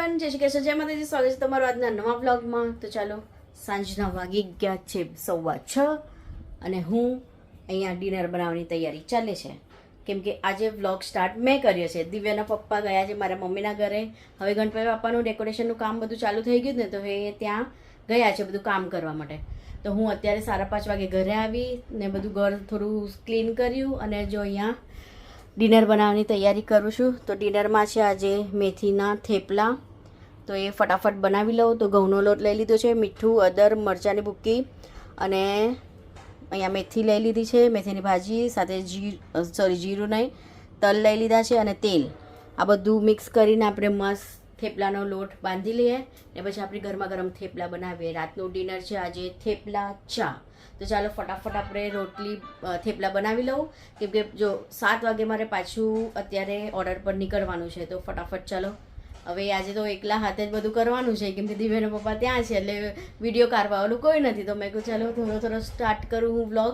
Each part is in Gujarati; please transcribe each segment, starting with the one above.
એવરીવન, જય શ્રી કૃષ્ણ, જય માતાજી. સ્વાગત છે તમારું આજના નવા વ્લોગમાં. તો ચાલો, સાંજના વાગી ગયા છે 6:15 અને હું અહીંયા ડિનર બનાવવાની તૈયારી ચાલે છે. કેમ કે આજે વ્લોગ સ્ટાર્ટ મેં કર્યો છે. દિવ્યાના પપ્પા ગયા છે મારા મમ્મીના ઘરે. હવે ગણપતિ બાપાનું ડેકોરેશનનું કામ બધું ચાલુ થઈ ગયું ને, તો એ ત્યાં ગયા છે બધું કામ કરવા માટે. તો હું અત્યારે 5:30 વાગે ઘરે આવી ને બધું ઘર થોડું ક્લીન કર્યું અને જો અહીંયા ડિનર બનાવવાની તૈયારી કરું છું. તો ડિનરમાં છે આજે મેથીના થેપલા. તો એ ફટાફટ બનાવી લઉં. તો ઘઉંનો લોટ લઈ લીધો છે, મીઠું, અદર, મરચાંની ભૂક્કી અને અહીંયા મેથી લઈ લીધી છે, મેથીની ભાજી સાથે જીરું નહીં, તલ લઈ લીધા છે અને તેલ. આ બધું મિક્સ કરીને આપણે મસ્ત થેપલાનો લોટ બાંધી લઈએ ને પછી આપણે ગરમા ગરમ થેપલા બનાવીએ. રાતનું ડિનર છે આજે થેપલા ચા. તો ચાલો ફટાફટ આપણે રોટલી થેપલા બનાવી લઉં. કેમ કે જો 7 વાગે મારે પાછું અત્યારે ઓર્ડર પર નીકળવાનું છે. તો ફટાફટ ચાલો. હવે આજે તો એકલા હાથે જ બધું કરવાનું છે કેમ કે દિવ્યાના પપ્પા ત્યાં છે એટલે વિડીયો કાઢવાવાળું કોઈ નથી. તો મેં કહું ચાલો થોડો સ્ટાર્ટ કરું હું વ્લોગ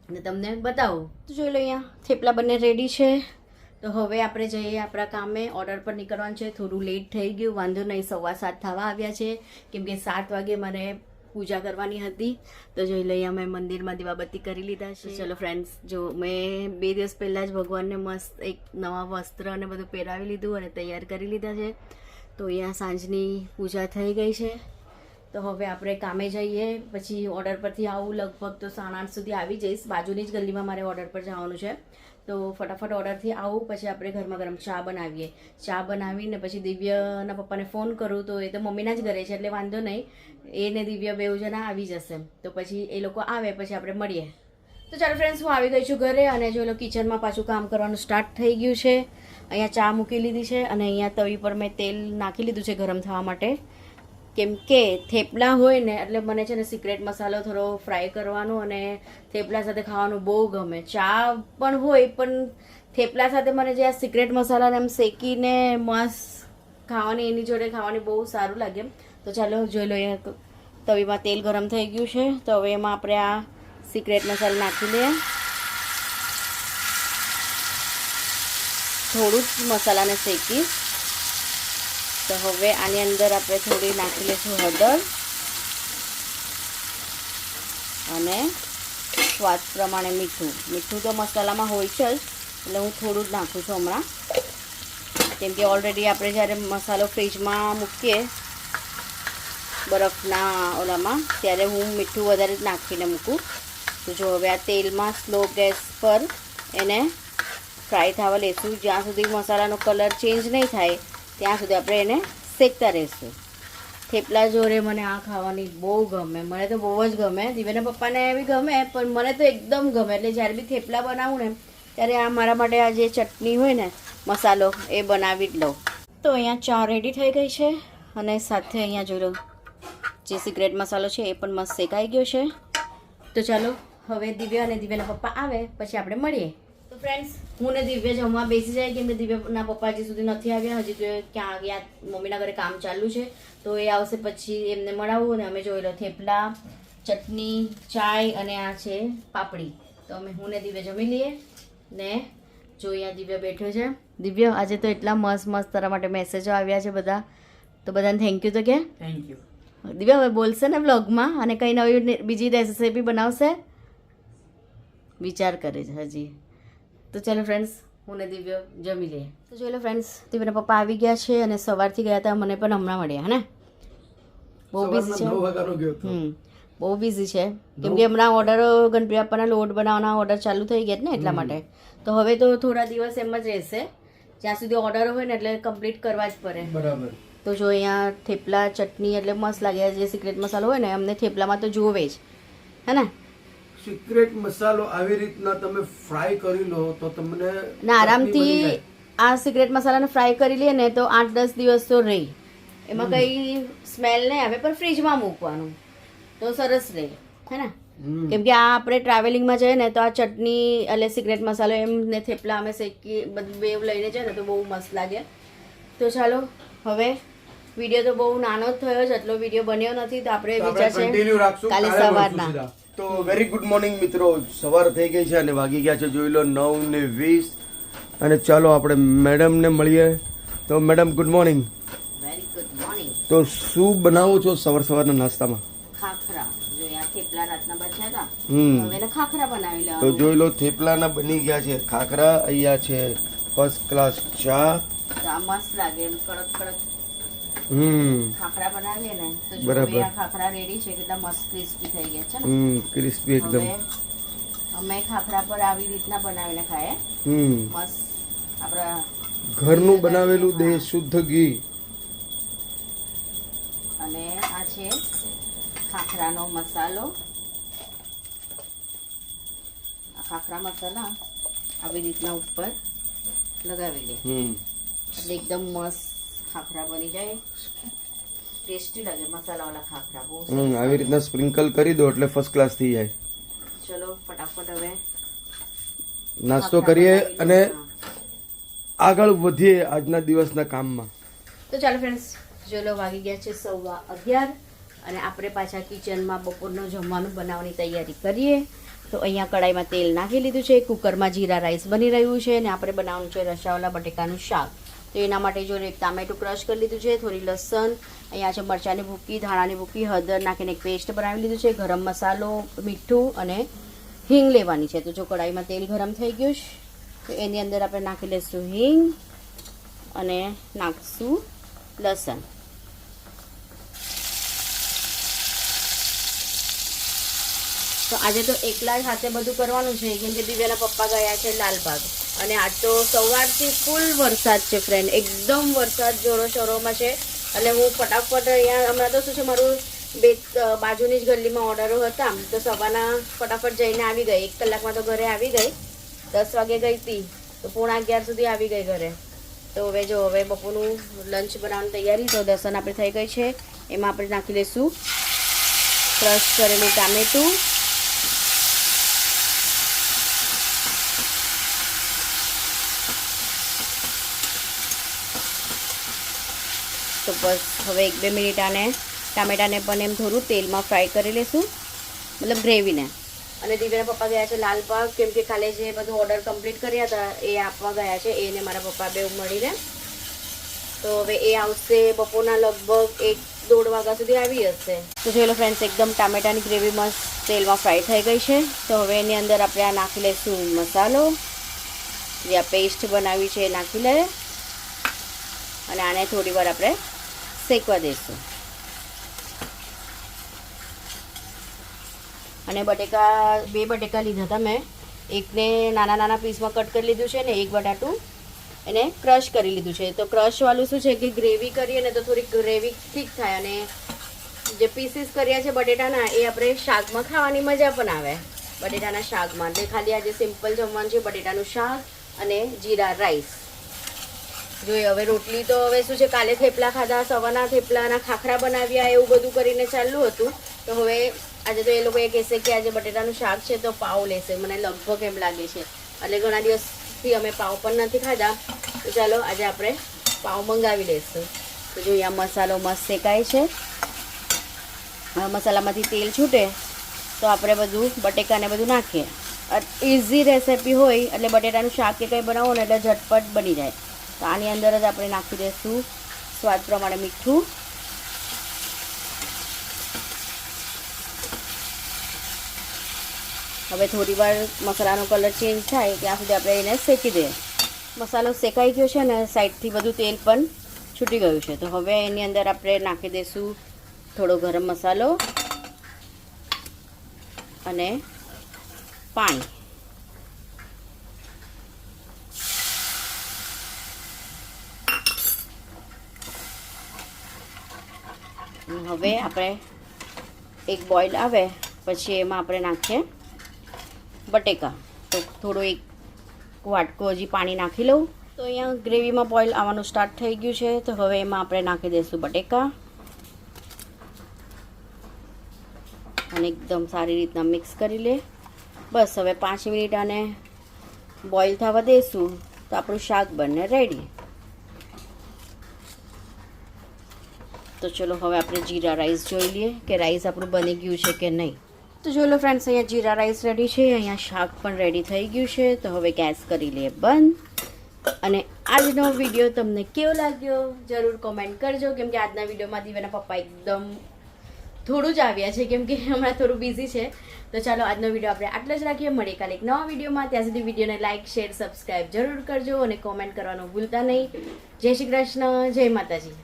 અને તમને બતાવું. તો જોઈ લો અહીંયા થેપલા બંને રેડી છે. તો હવે આપણે જઈએ આપણા કામે. ઓર્ડર પર નીકળવાનું છે. થોડું લેટ થઈ ગયું, વાંધો નહીં. 7:15 થવા આવ્યા છે કેમ કે 7 વાગે મારે પૂજા કરવાની હતી. તો જોઈ લઈએ અમે મંદિરમાં દીવાબત્તી કરી લીધા છે. ચલો ફ્રેન્ડ્સ, જો મેં 2 દિવસ પહેલાં જ ભગવાનને મસ્ત એક નવા વસ્ત્ર અને બધું પહેરાવી લીધું અને તૈયાર કરી લીધા છે. તો અહીંયા સાંજની પૂજા થઈ ગઈ છે. તો હવે આપણે કામે જઈએ. પછી ઓર્ડર પરથી આવું લગભગ તો 8:30 સુધી આવી જઈશ. બાજુની જ ગલીમાં મારે ઓર્ડર પર જવાનું છે. તો ફટાફટ ઓર્ડરથી આવું પછી આપણે ગરમા ગરમ ચા બનાવીએ. ચા બનાવીને પછી દિવ્યના પપ્પાને ફોન કરું. તો એ તો મમ્મીના જ ઘરે છે એટલે વાંધો નહીં. એ ને દિવ્ય 2 જણા આવી જશે. તો પછી એ લોકો આવે પછી આપણે મળીએ. તો ચાલો ફ્રેન્ડ્સ, હું આવી ગઈ છું ઘરે અને જો લો કિચનમાં પાછું કામ કરવાનું સ્ટાર્ટ થઈ ગયું છે. અહીંયા ચા મૂકી લીધી છે અને અહીંયા તવી પર મેં તેલ નાખી લીધું છે ગરમ થવા માટે. કેમ કે થેપલા હોય ને એટલે મને છે ને સિક્રેટ મસાલો થોડો ફ્રાય કરવાનો અને થેપલા સાથે ખાવાનું બહુ ગમે. ચા પણ હોય પણ થેપલા સાથે મને જે આ સિક્રેટ મસાલાને એમ શેકીને મસ્ત ખાવાની એની જોડે ખાવાની બહુ સારું લાગે. તો ચાલો જોઈ લો, અહીંયા તવીમાં તેલ ગરમ થઈ ગયું છે. તો હવે એમાં આપણે આ સિક્રેટ મસાલો નાખી લઈએ. થોડું જ મસાલાને શેકીશ. તો હવે આની અંદર આપણે થોડી નાખી લઈશું હળદર અને સ્વાદ પ્રમાણે મીઠું. મીઠું તો મસાલામાં હોય છે જ એટલે હું થોડું જ નાખું છું હમણાં. કેમ કે ઓલરેડી આપણે જ્યારે મસાલો ફ્રીજમાં મૂકીએ બરફના ઓલામાં ત્યારે હું મીઠું વધારે જ નાખીને મૂકું. તો જો હવે આ તેલમાં સ્લો ગેસ પર એને ફ્રાય થવા લઈશું. જ્યાં સુધી મસાલાનો કલર ચેન્જ નહીં થાય ત્યાં સુધી આપણે એને શેકતા રહીશું. થેપલા જોડે મને આ ખાવાની બહુ ગમે. મને તો બહુ જ ગમે. દિવ્યાના પપ્પાને બી ગમે પણ મને તો એકદમ ગમે. એટલે જ્યારે બી થેપલા બનાવું ને ત્યારે આ મારા માટે આ જે ચટણી હોય ને મસાલો એ બનાવી જ લઉં. તો અહીંયા ચા રેડી થઈ ગઈ છે અને સાથે અહીંયા જોઈ લો જે સિક્રેટ મસાલો છે એ પણ મસ્ત શેકાઈ ગયો છે. તો ચાલો હવે દિવ્યા અને દિવ્યાના પપ્પા આવે પછી આપણે મળીએ. તો ફ્રેન્ડ્સ, હું ને દિવ્ય જમવા બેસી જાય કેમ કે દિવ્યના પપ્પા હજી સુધી નથી આવ્યા. હજી તો ક્યાં ગયા, મમ્મીના ઘરે કામ ચાલુ છે. તો એ આવશે પછી એમને મળાવું. અને અમે જોઈ લો થેપલા, ચટણી, ચાય અને આ છે પાપડી. તો અમે હું ને દિવ્ય જમી લઈએ ને જો અહીંયા દિવ્ય બેઠો છે. દિવ્ય, આજે તો એટલા મસ્ત મસ્ત તારા માટે મેસેજો આવ્યા છે બધા. તો બધાને થેન્ક યુ. તો કે થેન્ક યુ. દિવ્યા હવે બોલશે ને વ્લોગમાં અને કંઈ નવી બીજી રેસીપી બનાવશે વિચાર કરે છે હજી. તો ચાલો ફ્રેન્ડ્સ, હું ને દિવ્ય જમી લઈએ. તો જોઈ લો ફ્રેન્ડ્સ, દિવ્યના પપ્પા આવી ગયા છે અને સવારથી ગયા હતા. મને પણ હમણાં મળ્યા હે ને. બહુ બિઝી છે. બહુ બિઝી છે કેમ કે હમણાં ઓર્ડર ગણપતિ બાપાના લોટ બનાવવાના ઓર્ડર ચાલુ થઈ ગયા ને એટલા માટે. તો હવે તો થોડા દિવસ એમ જ રહેશે. જ્યાં સુધી ઓર્ડર હોય ને એટલે કમ્પ્લીટ કરવા જ પડે. બરાબર. તો જો અહીંયા થેપલા, ચટણી એટલે મસ્ત લાગે. જે સિક્રેટ મસાલો હોય ને અમને થેપલામાં તો જોવે જ હે ને. સિક્રેટ મસાલો આવી રીતના તમે ફ્રાય કરી લો તો તમને આરામથી આ સિક્રેટ મસાલાને ફ્રાય કરી લઈએ ને તો 8-10 દિવસ તો રહી. એમાં કઈ સ્મેલ નહીં આવે પણ ફ્રીજમાં મૂકવાનું તો સરસ રહે હે ને. કેમ કે આ આપણે ટ્રાવેલિંગમાં જઈએ ને તો આ ચટણી એટલે સિક્રેટ મસાલો એમ ને થેપલા અમે શેકી બધું બેવ લઈને જાય ને તો બહુ મસ્ત લાગે. તો ચાલો હવે વિડીયો તો બહુ નાનો જ થયો છે, એટલો વિડીયો બન્યો નથી. તો આપણે વિચાર છે કાલે સવારના. તો વેરી ગુડ મોર્નિંગ મિત્રો. સવાર થઈ ગઈ છે અને વાગી ગયા છે જોઈ લો 9:20 અને ચાલો આપણે મેડમને મળીએ. તો મેડમ ગુડ મોર્નિંગ. વેરી તો શું બનાવો છો સવારના નાસ્તામાં? ખાખરા. જો આ થેપલા રાતના બચ્યા હતા, હમ. હવે એને ખાખરા બનાવી તો લેવાનું. જોઈ લો, થેપલાના બની ગયા છે ખાખરા. અહીંયા છે ફર્સ્ટ ક્લાસ ચા. તો આ મસ્ત લાગે એમ કડક કડક ખાખરા બનાવીએ ને તો જો બરાબર. હવે આ ખાખરા રેડી છે, કેટલા મસ્ત ક્રિસ્પી થઈ ગયા છે ને. ક્રિસ્પી એકદમ. હવે અમે ખાખરા પર આવી રીતના બનાવીને ખાઈએ. મસ્ત આપણા ઘરનું બનાવેલું દેશ શુદ્ધ ઘી. અને આ છે ખાખરાનો મસાલો. આ ખાખરા મસાલા આવી રીતના ઉપર લગાવી લે એટલે એકદમ મસ્ત ખાખરા બની જાય. ટેસ્ટી લાગે મસાલાવાળા ખાખરા બહુ સરસ. આવી રીતના સ્પ્રિંકલ કરી દો એટલે ફર્સ્ટ ક્લાસ થઈ જાય. ચલો ફટાફટ હવે નાસ્તો ખાખરા કરીએ બનાવી અને લઈએ. આગળ વધીએ આજના દિવસના કામમાં. તો ચાલો ફ્રેન્ડ્સ, ચલો વાગી ગયા છે 11:15 અને આપણે પાછા કિચનમાં બપોરનું જમવાનું બનાવવાની તૈયારી કરીએ. તો અહીંયા કડાઈમાં તેલ નાખી લીધું છે, કુકરમાં જીરા રાઈસ બની રહ્યું છે અને આપણે બનાવવાનું છે રસાવાલા બટેકાનું શાક. તો એના માટે જો એક ટામેટું ક્રશ કરી લીધું છે, થોડી લસણ, અહીંયા છે મરચાંની ભૂકી, ધાણાની ભૂકી, હળદર નાખીને એક પેસ્ટ બનાવી લીધું છે, ગરમ મસાલો, મીઠું અને હિંગ લેવાની છે. તો જો કડાઈમાં તેલ ગરમ થઈ ગયું છે તો એની અંદર આપણે નાખી લઈશું હિંગ અને નાખશું લસણ. તો આજે તો એકલા જ હાથે બધું કરવાનું છે કેમ કે દિવ્યાના પપ્પા ગયા છે લાલબાગ અને આજ તો સવારથી ફૂલ વરસાદ છે ફ્રેન્ડ, એકદમ વરસાદ જોરો શોરોમાં છે. એટલે હું ફટાફટ અહીંયા હમણાં તો શું છે, મારું બાજુની જ ગલીમાં ઓર્ડરો હતા તો સવારના ફટાફટ જઈને આવી ગઈ. 1 કલાકમાં તો ઘરે આવી ગઈ. 10 વાગે ગઈ હતી તો 11:15 સુધી આવી ગઈ ઘરે. તો હવે જો હવે બપોરનું લંચ બનાવવાની તૈયારી. તો લસણ આપણે થઈ ગઈ છે, એમાં આપણે નાખી લઈશું ક્રશ કરેલું ટામેટું, તો બસ હવે 1-2 મિનિટ આને ટામેટાને પણ એમ થોડું તેલમાં ફ્રાય કરી લઈશું, મતલબ ગ્રેવીને. અને દિવ્યાના પપ્પા ગયા છે લાલબાગ કેમ કે કાલે જે બધું ઓર્ડર કમ્પ્લીટ કર્યા હતા એ આપવા ગયા છે, એને મારા પપ્પા બે મળીને. તો હવે એ આવશે બપોરના લગભગ 1-1:30 વાગ્યા સુધી આવી હશે. તો જોઈ લો ફ્રેન્ડ્સ, એકદમ ટામેટાની ગ્રેવી મસ્ત તેલમાં ફ્રાય થઈ ગઈ છે. તો હવે એની અંદર આપણે આ નાખી લઈશું મસાલો, જે આ પેસ્ટ બનાવી છે એ નાખી લઈએ અને આને થોડી વાર આપણે શેકવા દઈશું. અને બટેકા 2 બટેકા લીધા હતા મેં, એકને નાના નાના પીસમાં કટ કરી લીધું છે ને એક બટાટું એને ક્રશ કરી લીધું છે. તો ક્રશવાળું શું છે કે ગ્રેવી કરીએ ને તો થોડીક ગ્રેવી ઠીક થાય અને જે પીસીસ કર્યા છે બટેટાના એ આપણે શાકમાં ખાવાની મજા પણ આવે. બટેટાના શાકમાં એટલે ખાલી આજે સિમ્પલ જમવાનું છે, બટેટાનું શાક અને જીરા રાઈસ. જોઈએ હવે રોટલી તો હવે શું છે, કાલે થેપલા ખાધા, સવારના થેપલાના ખાખરા બનાવ્યા, એવું બધું કરીને ચાલુ હતું. તો હવે આજે તો એ લોકો એ કહેશે કે આજે બટેટાનું શાક છે તો પાવ લેશે, મને લગભગ એમ લાગે છે. એટલે ઘણા દિવસથી અમે પાવ પણ નથી ખાધા, તો ચાલો આજે આપણે પાવ મંગાવી લઈશું. તો જોઈએ આ મસાલો મસ્ત શેકાય છે, મસાલામાંથી તેલ છૂટે તો આપણે બધું બટેકાને બધું નાખીએ. ઇઝી રેસિપી હોય એટલે બટેટાનું શાક કે કંઈ બનાવો ને એટલે ઝટપટ બની જાય. તો આની અંદર જ આપણે નાખી દઈશું સ્વાદ પ્રમાણે મીઠું, હવે થોડી વાર મસાલાનો કલર ચેન્જ થાય ત્યાં સુધી આપણે એને શેકી દઈએ. મસાલો શેકાઈ ગયો છે ને સાઈડથી બધું તેલ પણ છૂટી ગયું છે. તો હવે એની અંદર આપણે નાખી દઈશું થોડો ગરમ મસાલો અને પાણી. હવે આપણે એક બોઇલ આવે પછી એમાં આપણે નાખીએ બટેકા. તો થોડું 1 વાટકો હજી પાણી નાખી લઉં. તો અહીંયા ગ્રેવીમાં બોઇલ આવવાનું સ્ટાર્ટ થઈ ગયું છે. તો હવે એમાં આપણે નાખી દઈશું બટેકા અને એકદમ સારી રીતના મિક્સ કરી લે. બસ હવે 5 મિનિટ આને બોઇલ થવા દઈશું તો આપણું શાક બને રેડી. તો ચલો હવે આપણે જીરા રાઈસ જોઈ લઈએ કે રાઈસ આપણું બની ગયું છે કે નહીં. તો જોઈ લો ફ્રેન્ડ્સ, અહીંયા જીરા રાઈસ રેડી છે, અહીંયા શાક પણ રેડી થઈ ગયું છે. તો હવે ગેસ કરી લઈએ બંધ અને આજનો વિડીયો તમને કેવો લાગ્યો જરૂર કોમેન્ટ કરજો, કેમ કે આજના વિડીયોમાં દીવાના પપ્પા એકદમ થોડું જ આવ્યા છે, કેમ કે હમણાં થોડું બિઝી છે. તો ચાલો આજનો વિડીયો આપણે આટલો જ રાખીએ. મળીએ કાલે એક નવા વિડીયોમાં. ત્યાં સુધી વિડીયોને લાઇક, શેર, સબસ્ક્રાઇબ જરૂર કરજો અને કોમેન્ટ કરવાનું ભૂલતા નહીં. જય શ્રી કૃષ્ણ, જય માતાજી.